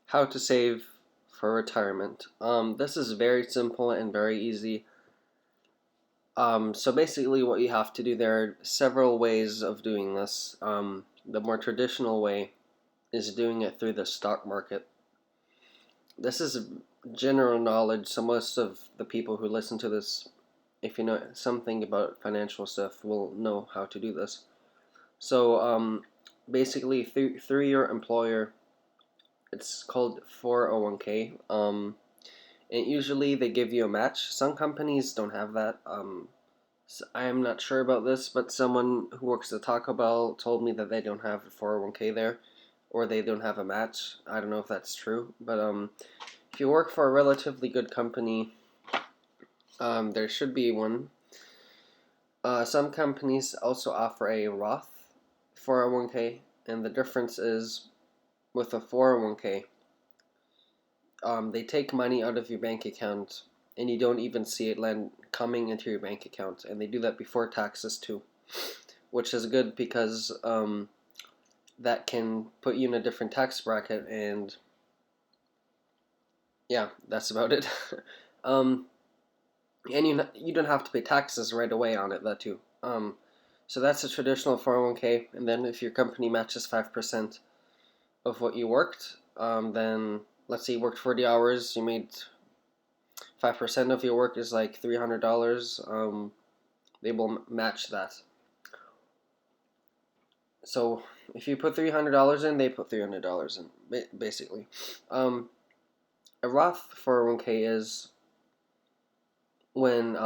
How to save for retirement. This is very simple and very easy. So basically, what you have to do, there are several ways of doing this. The more traditional way is doing it through the stock market. This is general knowledge, so most of the people who listen to this, if you know something about financial stuff, will know how to do this. So basically, through your employer, it's called 401k. And usually they give you a match. Some companies don't have that. I am not sure about this, but someone who works at Taco Bell told me that they don't have a 401k there, or they don't have a match. I don't know if that's true, but if you work for a relatively good company, there should be one. Some companies also offer a Roth 401k, and the difference is with a 401k, they take money out of your bank account and you don't even see it land coming into your bank account, and they do that before taxes too, which is good because that can put you in a different tax bracket, and yeah, that's about it. um, and you don't have to pay taxes right away on it, that too. So that's a traditional 401k, and then if your company matches 5% of what you worked, then let's say you worked 40 hours, you made 5% of your work is like $300. They will match that. So if you put $300 in, they put $300 in, basically. A Roth 401k is when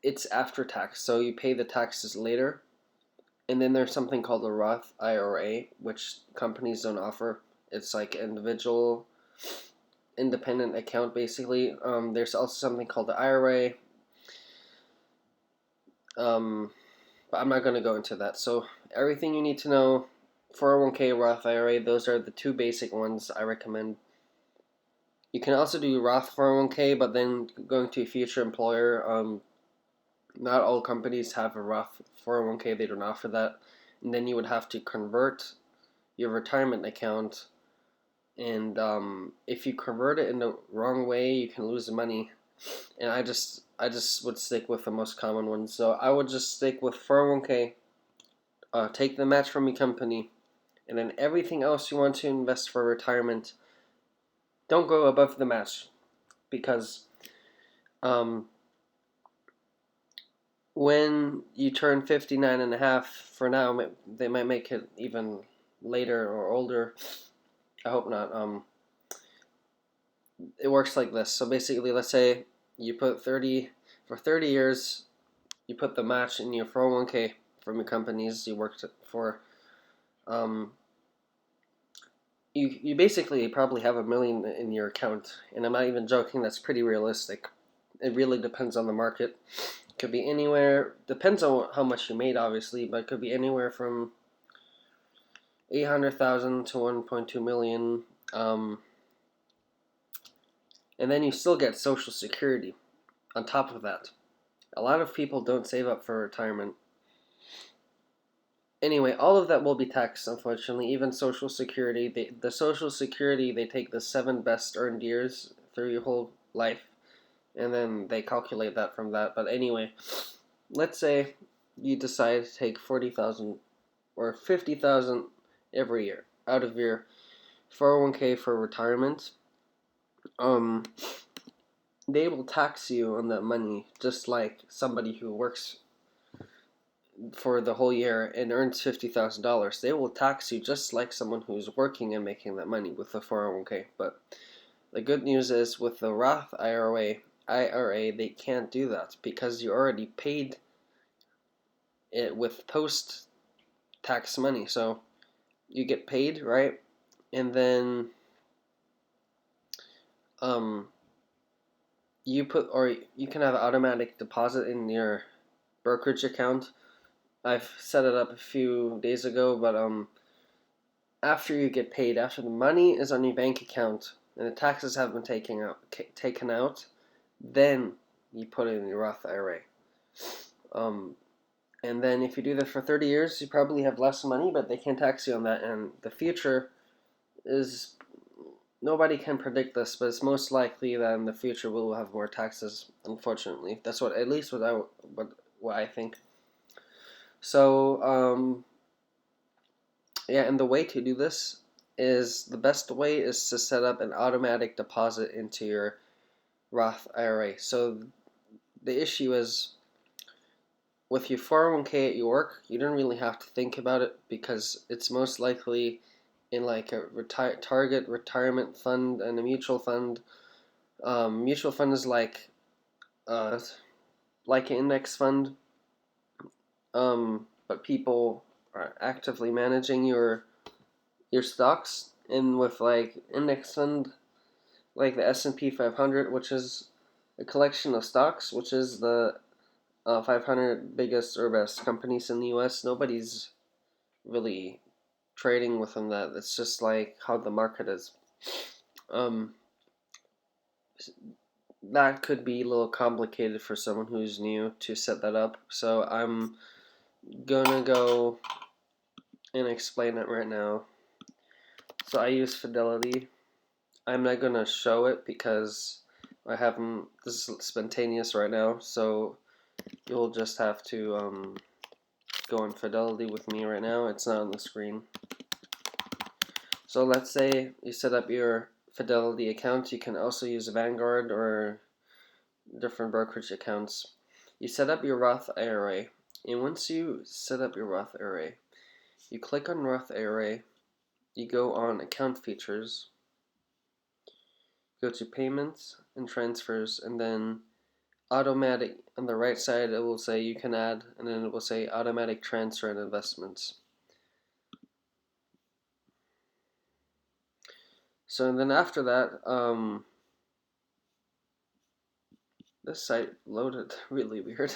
it's after tax, so you pay the taxes later. And then there's something called a Roth IRA, which companies don't offer. It's like individual, independent account, basically. There's also something called the IRA. But I'm not going to go into that. So everything you need to know, 401k, Roth IRA, those are the two basic ones I recommend. You can also do Roth 401k, but then going to a future employer, not all companies have a Roth 401k, they don't offer that. And then you would have to convert your retirement account, and if you convert it in the wrong way, you can lose the money. And I just would stick with the most common one. So I would just stick with 401k, take the match from your company, and then everything else you want to invest for retirement, don't go above the match, because um, when you turn 59 and a half, for now, they might make it even later or older. I hope not. It works like this. So basically, let's say you put 30 for 30 years, you put the match in your 401k from your companies you worked for. Um, you basically probably have $1 million in your account, and I'm not even joking. That's pretty realistic. It really depends on the market. It could be anywhere. Depends on how much you made, obviously, but it could be anywhere from 800,000 to 1.2 million. And then you still get Social Security on top of that. A lot of people don't save up for retirement. Anyway, all of that will be taxed, unfortunately. Even Social Security, the Social Security, they take the 7 best earned years through your whole life, and then they calculate that from that. But anyway, let's say you decide to take 40,000 or 50,000 every year out of your 401k for retirement. Um, they will tax you on that money just like somebody who works for the whole year and earns $50,000. They will tax you just like someone who's working and making that money with the 401k. But the good news is with the Roth IRA, they can't do that because you already paid it with post-tax money. So you get paid, right? And then um, you can have automatic deposit in your brokerage account. I've set it up a few days ago, but after you get paid, after the money is on your bank account and the taxes have been taken out, then you put it in your Roth IRA. Um, and then if you do that for 30 years, you probably have less money, but they can't tax you on that. And the future, is nobody can predict this, but it's most likely that in the future we will have more taxes. Unfortunately, that's what at least what I think. So yeah, and the way to do this is the best way is to set up an automatic deposit into your Roth IRA. So the issue is with your 401k at your work, you don't really have to think about it because it's most likely in like a target retirement fund and a mutual fund. Mutual fund is uh, like an index fund, but people are actively managing your stocks. And with like index fund, like the S&P 500, which is a collection of stocks, which is the 500 biggest or best companies in the U.S. Nobody's really trading within that. It's just like how the market is. Um, that could be a little complicated for someone who's new to set that up. So I'm gonna go and explain it right now. So I use Fidelity. I'm not gonna show it because I haven't. This is spontaneous right now, so you'll just have to go on Fidelity with me right now. It's not on the screen. So let's say you set up your Fidelity account. You can also use Vanguard or different brokerage accounts. You set up your Roth IRA, and once you set up your Roth IRA, you click on Roth IRA, you go on Account Features, go to Payments and Transfers, and then Automatic. On the right side, it will say you can add, and then it will say Automatic Transfer and Investments. So then after that, this site loaded really weird.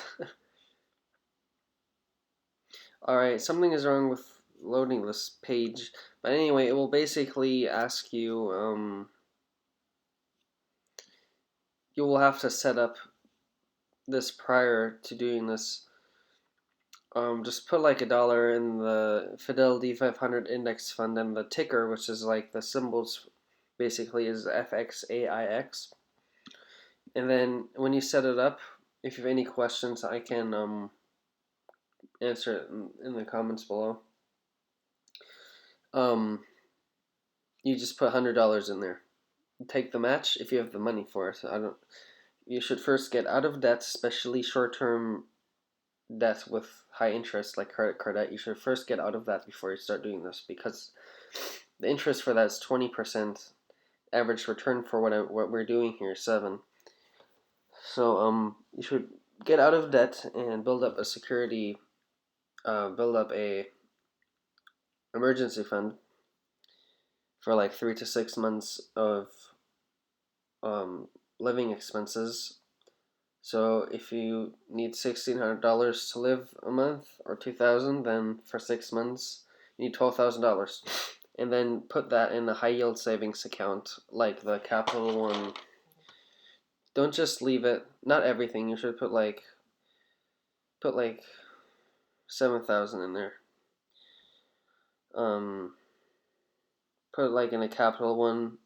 Alright, something is wrong with loading this page. But anyway, it will basically ask you, you will have to set up this prior to doing this. Just put like $1 in the Fidelity 500 index fund, and the ticker, which is like the symbols, basically is FXAIX. And then when you set it up, if you have any questions, I can answer it in the comments below. You just put $100 in there. Take the match if you have the money for it. I don't. You should first get out of debt, especially short-term debt with high interest like credit card debt. You should first get out of that before you start doing this because the interest for that is 20%. Average return for what we're doing here is 7. So you should get out of debt and build up a security, build up a emergency fund for like 3 to 6 months of living expenses. So if you need $1,600 to live a month or 2,000, then for 6 months you need $12,000, and then put that in a high yield savings account like the Capital One. Don't just leave it. Not everything. You should put like 7,000 in there. Put like in a Capital One.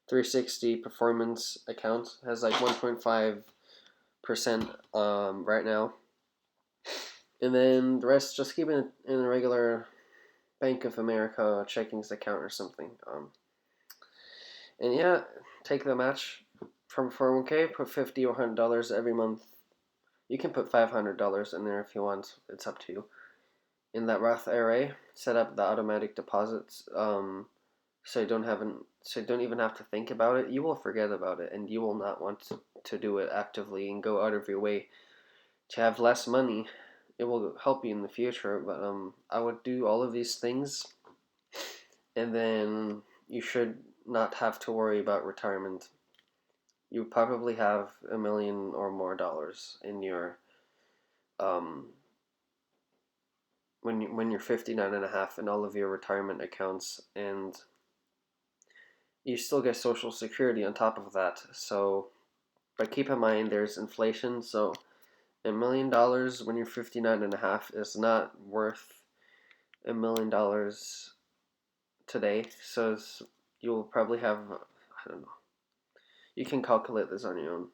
360 performance account has like 1.5% right now, and then the rest just keep it in a regular Bank of America checkings account or something. And yeah, take the match from 401k. Put $50 or $100 every month. You can put $500 in there if you want. It's up to you. In that Roth IRA, set up the automatic deposits. So you don't even have to think about it. You will forget about it, and you will not want to do it actively and go out of your way to have less money. It will help you in the future, but I would do all of these things, and then you should not have to worry about retirement. You probably have $1 million or more in your when you're 59 and a half in all of your retirement accounts, and you still get Social Security on top of that. So, but keep in mind there's inflation, so $1 million when you're 59 and a half is not worth $1 million today. So you'll probably have, I don't know, you can calculate this on your own.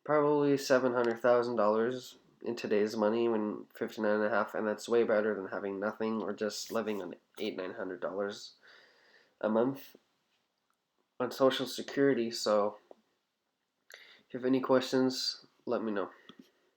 Probably $700,000 in today's money when 59 and a half, and that's way better than having nothing or just living on $900 a month on Social Security. So if you have any questions, let me know.